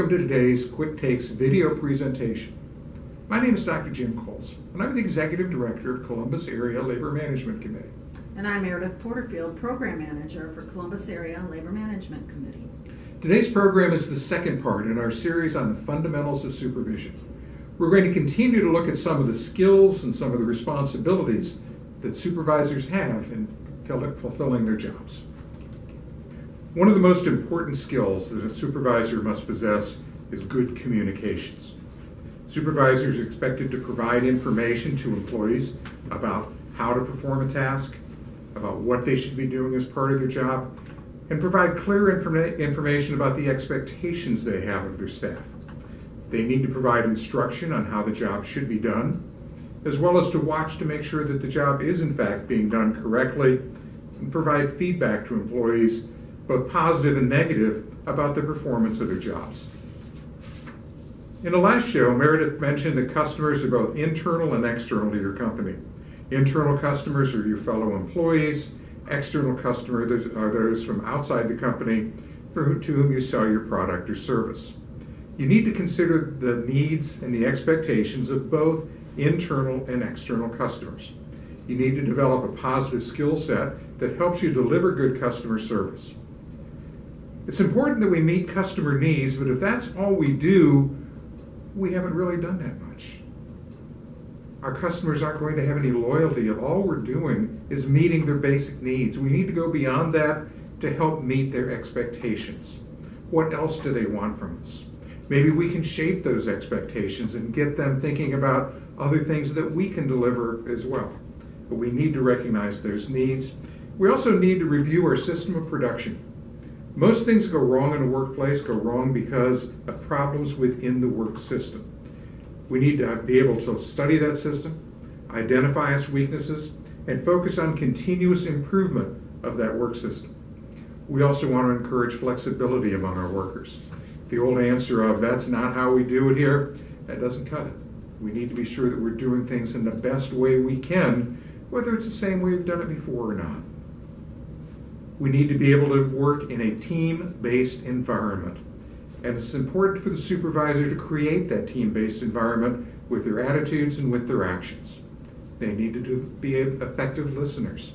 Welcome to today's Quick Takes video presentation. My name is Dr. Jim Coles, and I'm the Executive Director of Columbus Area Labor Management Committee. And I'm Meredith Porterfield, Program Manager for Columbus Area Labor Management Committee. Today's program is the second part in our series on the fundamentals of supervision. We're going to continue to look at some of the skills and some of the responsibilities that supervisors have in fulfilling their jobs. One of the most important skills that a supervisor must possess is good communications. Supervisors are expected to provide information to employees about how to perform a task, about what they should be doing as part of their job, and provide clear information about the expectations they have of their staff. They need to provide instruction on how the job should be done, as well as to watch to make sure that the job is in fact being done correctly, and provide feedback to employees, both positive and negative, about the performance of their jobs. In the last show, Meredith mentioned that customers are both internal and external to your company. Internal customers are your fellow employees. External customers are those from outside the company to whom you sell your product or service. You need to consider the needs and the expectations of both internal and external customers. You need to develop a positive skill set that helps you deliver good customer service. It's important that we meet customer needs, but if that's all we do, we haven't really done that much. Our customers aren't going to have any loyalty if all we're doing is meeting their basic needs. We need to go beyond that to help meet their expectations. What else do they want from us? Maybe we can shape those expectations and get them thinking about other things that we can deliver as well. But we need to recognize those needs. We also need to review our system of production. Most things go wrong in a workplace go wrong because of problems within the work system. We need to be able to study that system, identify its weaknesses, and focus on continuous improvement of that work system. We also want to encourage flexibility among our workers. The old answer of, that's not how we do it here, that doesn't cut it. We need to be sure that we're doing things in the best way we can, whether it's the same way we've done it before or not. We need to be able to work in a team-based environment. And it's important for the supervisor to create that team-based environment with their attitudes and with their actions. They need to be effective listeners,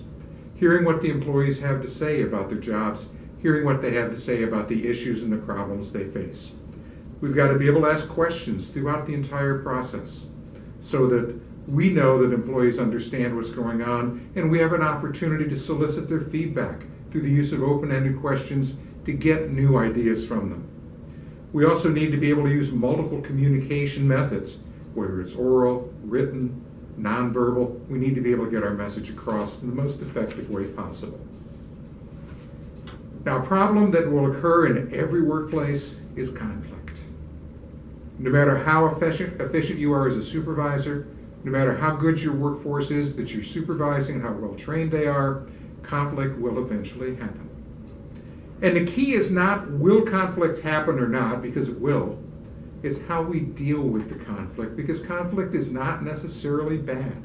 hearing what the employees have to say about their jobs, hearing what they have to say about the issues and the problems they face. We've got to be able to ask questions throughout the entire process so that we know that employees understand what's going on, and we have an opportunity to solicit their feedback through the use of open-ended questions to get new ideas from them. We also need to be able to use multiple communication methods, whether it's oral, written, nonverbal. We need to be able to get our message across in the most effective way possible. Now, a problem that will occur in every workplace is conflict. No matter how efficient you are as a supervisor, no matter how good your workforce is that you're supervising and how well trained they are, conflict will eventually happen. And the key is not will conflict happen or not, because it will. It's how we deal with the conflict, because conflict is not necessarily bad.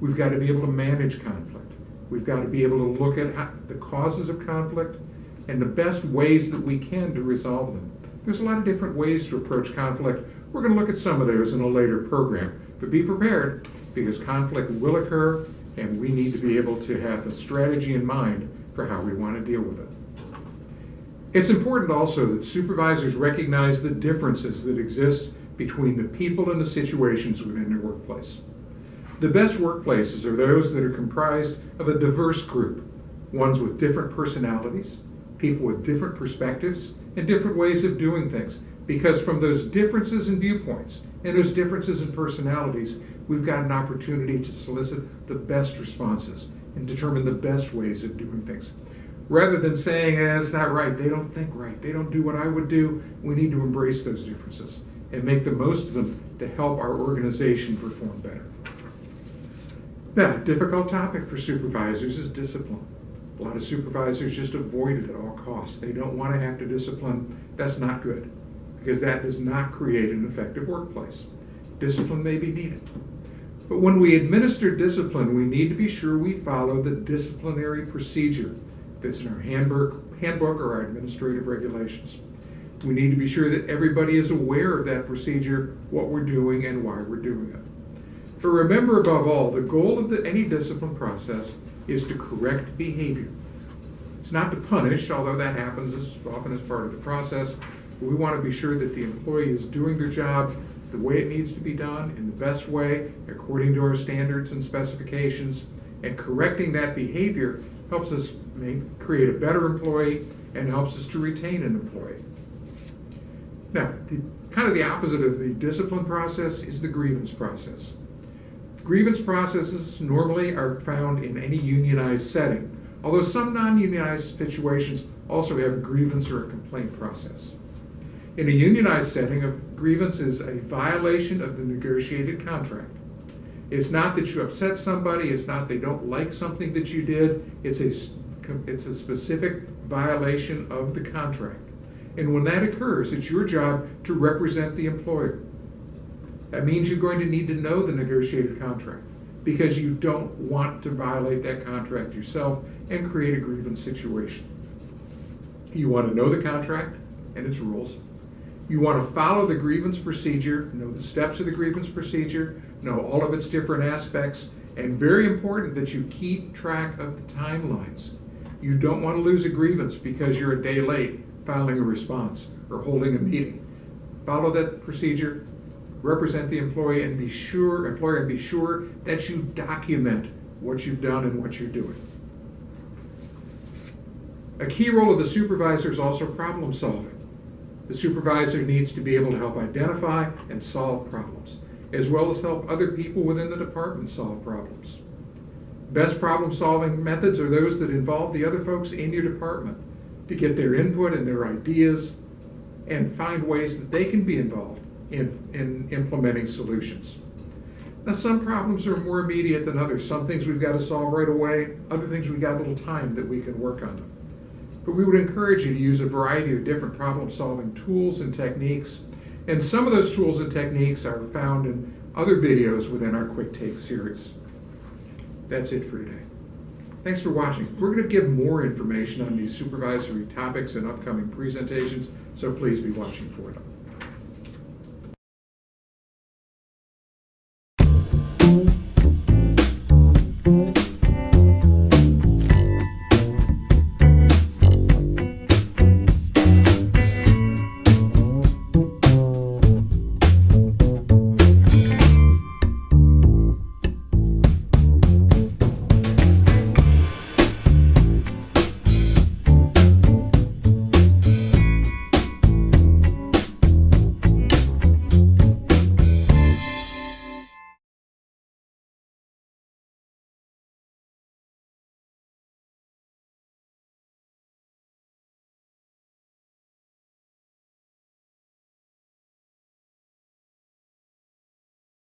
We've got to be able to manage conflict. We've got to be able to look at the causes of conflict and the best ways that we can to resolve them. There's a lot of different ways to approach conflict. We're going to look at some of those in a later program. But be prepared, because conflict will occur, and we need to be able to have a strategy in mind for how we want to deal with it. It's important also that supervisors recognize the differences that exist between the people and the situations within their workplace. The best workplaces are those that are comprised of a diverse group, ones with different personalities, people with different perspectives, and different ways of doing things. Because from those differences in viewpoints and those differences in personalities, we've got an opportunity to solicit the best responses and determine the best ways of doing things. Rather than saying, it's not right, they don't think right, they don't do what I would do, we need to embrace those differences and make the most of them to help our organization perform better. Now, difficult topic for supervisors is discipline. A lot of supervisors just avoid it at all costs. They don't want to have to discipline. That's not good, because that does not create an effective workplace. Discipline may be needed. But when we administer discipline, we need to be sure we follow the disciplinary procedure that's in our handbook or our administrative regulations. We need to be sure that everybody is aware of that procedure, what we're doing, and why we're doing it. But remember, above all, the goal of any discipline process is to correct behavior. It's not to punish, although that happens often as part of the process. But we want to be sure that the employee is doing their job the way it needs to be done, in the best way, according to our standards and specifications. And correcting that behavior helps us create a better employee and helps us to retain an employee. Now, kind of the opposite of the discipline process is the grievance process. Grievance processes normally are found in any unionized setting, although some non-unionized situations also have a grievance or a complaint process. In a unionized setting, a grievance is a violation of the negotiated contract. It's not that you upset somebody, it's not they don't like something that you did, it's a specific violation of the contract. And when that occurs, it's your job to represent the employer. That means you're going to need to know the negotiated contract because you don't want to violate that contract yourself and create a grievance situation. You want to know the contract and its rules. You want to follow the grievance procedure, know the steps of the grievance procedure, know all of its different aspects, and very important that you keep track of the timelines. You don't want to lose a grievance because you're a day late filing a response or holding a meeting. Follow that procedure, represent the employee, and be sure that you document what you've done and what you're doing. A key role of the supervisor is also problem solving. The supervisor needs to be able to help identify and solve problems, as well as help other people within the department solve problems. Best problem solving methods are those that involve the other folks in your department to get their input and their ideas and find ways that they can be involved in implementing solutions. Now, some problems are more immediate than others. Some things we've got to solve right away, other things we've got a little time that we can work on them. But we would encourage you to use a variety of different problem-solving tools and techniques, and some of those tools and techniques are found in other videos within our Quick Take series. That's it for today. Thanks for watching. We're going to give more information on these supervisory topics in upcoming presentations, so please be watching for them.